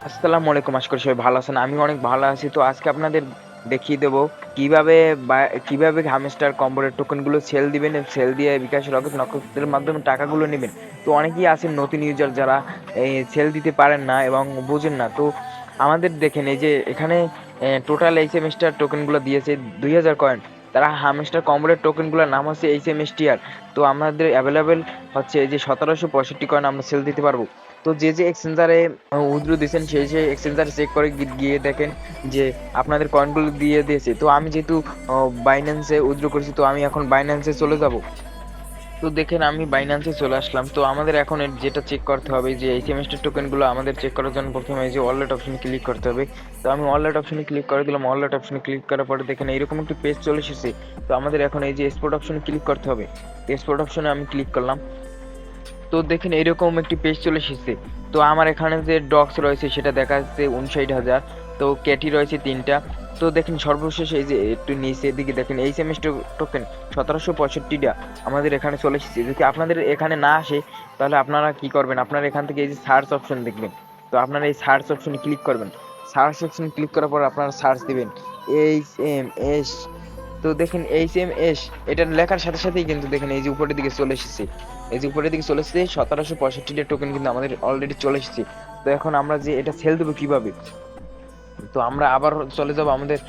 আসসালামু আলাইকুম। আশা করি সবাই ভালো আছেন। আমিও অনেক ভালো আছি। তো আজকে আপনাদের দেখিয়ে দেবো কিভাবে কিভাবে হ্যামস্টার কম্বোর টোকেন গুলো সেল দিবেন। সেল দিয়ে বিকাশ রকেট নগদের মাধ্যমে টাকাগুলো নেবেন। তো অনেকেই আছেন নতুন ইউজার যারা এই সেল দিতে পারেন না এবং বোঝেন না। তো আমাদের দেখেন এই যে এখানে টোটাল এইচএমস্টার টোকেন গুলো দিয়েছে 2000 কয়েন। তারা হ্যামস্টার কম্বোর টোকেন গুলোর নাম হচ্ছে এইচএমএসটিআর। তো আমাদের অ্যাভেলেবেল হচ্ছে এই যে 1765 কয়েন আমরা সেল দিতে পারবো। তো যে এক্সচেঞ্জারে উইথড্র দিয়েছেন সেই এক্সচেঞ্জার চেক করে গিয়ে দেখেন যে আপনাদের কয়েনগুলো দিয়ে দিয়েছে। তো আমি যেহেতু বাইন্যান্সে উইথড্র করেছি, তো আমি এখন বাইন্যান্সে চলে যাব। তো দেখেন আমি বাইন্যান্সে চলে আসলাম। তো আমাদের এখন যেটা চেক করতে হবে যে এই সেমিস্টার টোকেনগুলো আমাদের চেক করার জন্য প্রথমে এই যে ওয়ালেট অপশনে ক্লিক করতে হবে। তো আমি ওয়ালেট অপশনে ক্লিক করে দিলাম। ওয়ালেট অপশনে ক্লিক করার পরে দেখেন এইরকম একটি পেজ চলে এসেছে। তো আমাদের এখন এই যে এক্সপোর্ট অপশনে ক্লিক করতে হবে। এক্সপোর্ট অপশনে আমি ক্লিক করলাম। তো দেখেন এরকম একটি পেজ চলে এসেছে। তো আমার এখানে যে ডক্স রয়েছে সেটা দেখা যাচ্ছে 59,000। তো ক্যাটি রয়েছে 3টা। তো দেখেন সর্বশেষ এই যে একটু নিচের দিকে দেখেন এই সেমিস্টার টোকেন 1765টা আমাদের এখানে চলে এসেছে। যদি আপনাদের এখানে না আসে তাহলে আপনারা কি করবেন, আপনারা এখান থেকে এই যে সার্চ অপশন দেখবেন। তো আপনারা এই সার্চ অপশনে ক্লিক করবেন। সার্চ অপশনে ক্লিক করার পর আপনারা সার্চ দিবেন HMS। তো দেখেন HMS এটা লেখার সাথে সাথেই কিন্তু দেখেন এই যে উপরের দিকে চলে এসেছে। এই যে উপরের দিকে চলে এসেছে 1765টা টোকেন কিন্তু আমাদের অলরেডি চলে এসেছে। তো এখন আমরা যে এটা সেল দেবো কিভাবে, তো আমরা আবার চলে যাব আমাদের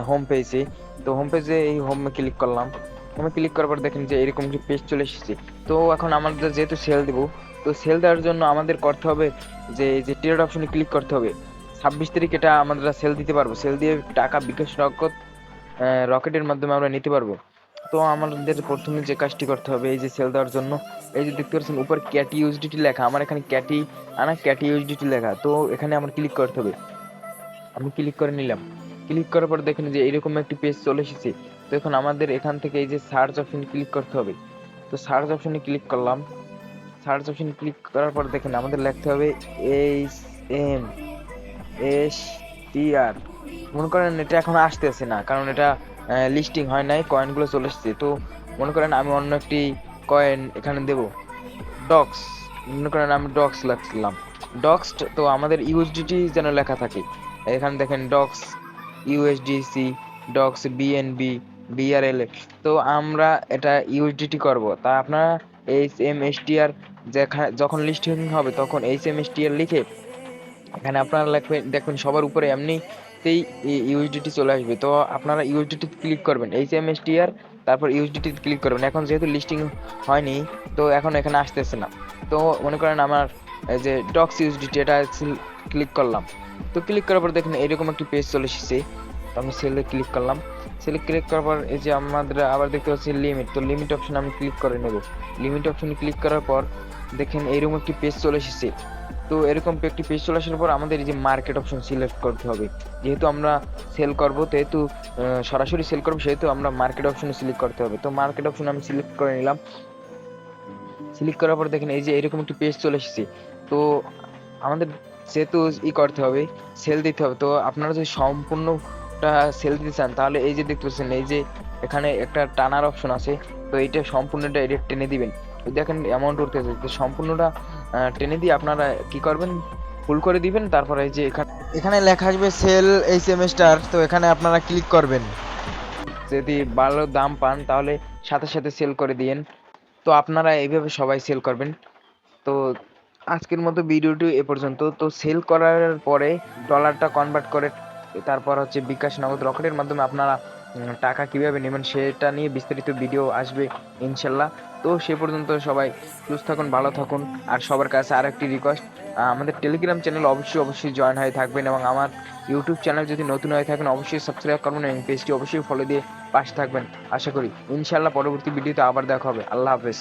হোম পেজে। তো হোম পেজে এই হোমে ক্লিক করলাম। হোমে ক্লিক করার পর দেখেন যে এরকম একটি পেজ চলে এসেছে। তো এখন আমাদের যেহেতু সেল দেব, তো সেল দেওয়ার জন্য আমাদের করতে হবে যে এই যে ট্রেড অপশনে ক্লিক করতে হবে। 26 তারিখ এটা আমরা সেল দিতে পারবো। সেল দিয়ে টাকা বিকাশ রকেটের মাধ্যমে আমরা নিতে পারবো। তো আমাদের প্রথমে যে কাজটি করতে হবে এই যে সেল দেওয়ার জন্য, এই যে দেখতে পাচ্ছেন উপর ক্যাটি ইউএসডিটি লেখা, আমার এখানে ক্যাটি আনা ক্যাটি ইউএসডিটি লেখা। তো এখানে আমার ক্লিক করতে হবে। আমি ক্লিক করে নিলাম। ক্লিক করার পর দেখেন যে এরকম একটি পেজ চলে এসেছে। তো এখন আমাদের এখান থেকে এই যে সার্চ অপশনে ক্লিক করতে হবে। তো সার্চ অপশনে ক্লিক করলাম। সার্চ অপশনে ক্লিক করার পর দেখেন আমাদের লিখতে হবে HMSTR। মনে করেন এটা এখন আসতেছে না, কারণ এটা লিস্টিং হয় নাই, কয়েনগুলো চলে এসেছে। তো মনে করেন আমি অন্য একটি কয়েন এখানে দেব, ডক্স। মনে করেন আমি ডক্স লিখলাম, ডক্স। তো আমাদের ইউএসডিটি যেন লেখা থাকে। এখানে দেখেন docs USDC, docs BNB, BRL. তো আমরা এটা ইউএসডিটি করব। তা আপনারা HMSTR যখন লিস্টিং হবে তখন HMSTR লিখে এখানে আপনারা লিখবেন, দেখবেন সবার উপরে এমনিতেই ইউএসডিটি চলে আসবে। তো আপনারা ইউএসডিটি ক্লিক করবেন, HMSTR, তারপর ইউএসডিটি ক্লিক করবেন। এখন যেহেতু লিস্টিং হয়নি, তো এখন এখানে আসতেছে না। তো মনে করেন আমার এই যে ডক্স ইউএসডিটি এটা ক্লিক করলাম। তো ক্লিক করার পর দেখেন এরকম একটি পেজ চলে এসেছে। তো আমি সেলে ক্লিক করলাম। সেলে ক্লিক করার পর এই যে আমাদের আবার দেখতে পাচ্ছি লিমিট। তো লিমিট অপশন আমি ক্লিক করে নেব। লিমিট অপশনে ক্লিক করার পর দেখেন এইরকম একটি পেজ চলে এসেছে। তো এরকম একটি পেজ চলে আসার পর আমাদের এই যে মার্কেট অপশন সিলেক্ট করতে হবে। যেহেতু আমরা সেল করব, যেহেতু সরাসরি সেল করবো, সেহেতু আমরা মার্কেট অপশনে সিলেক্ট করতে হবে। তো মার্কেট অপশন আমি সিলেক্ট করে নিলাম। সিলেক্ট করার পর দেখেন এই যে এরকম একটি পেজ চলে এসেছে। তো আমাদের যেহেতু করতে হবে, সেল দিতে হবে। তো আপনারা যদি সম্পূর্ণটা সেল দিতে চান তাহলে এই যে দেখতে পাচ্ছেন এই যে এখানে একটা টানার অপশন আছে। তো এইটা সম্পূর্ণটা এডিট টেনে দিবেন। দেখেন অ্যামাউন্ট উঠতেছে। তো সম্পূর্ণটা টেনে দিয়ে আপনারা কি করবেন, ফুল করে দিবেন। তারপরে এই যে এখানে এখানে লেখা আসবে সেল এই সেমিস্টার। তো এখানে আপনারা ক্লিক করবেন। যদি ভালো দাম পান তাহলে সাথে সাথে সেল করে দিয়েন। তো আপনারা এইভাবে সবাই সেল করবেন। তো আজকের মতো ভিডিওটি এ পর্যন্ত। তো সেল করার পরে ডলারটা কনভার্ট করে তারপর হচ্ছে বিকাশ নগদ রকেটের মাধ্যমে আপনারা টাকা কিভাবে নেবেন সেটা নিয়ে বিস্তারিত ভিডিও আসবে ইনশাল্লাহ। তো সে পর্যন্ত সবাই সুস্থ থাকুন, ভালো থাকুন। আর সবার কাছে আর একটি রিকোয়েস্ট, আমাদের টেলিগ্রাম চ্যানেল অবশ্যই জয়েন হয়ে থাকবেন এবং আমার ইউটিউব চ্যানেল যদি নতুন হয়ে থাকেন অবশ্যই সাবস্ক্রাইব করবেন এবং পেজটি অবশ্যই ফলো দিয়ে পাশে থাকবেন। আশা করি ইনশাল্লাহ পরবর্তী ভিডিওতে আবার দেখা হবে। আল্লাহ হাফেজ।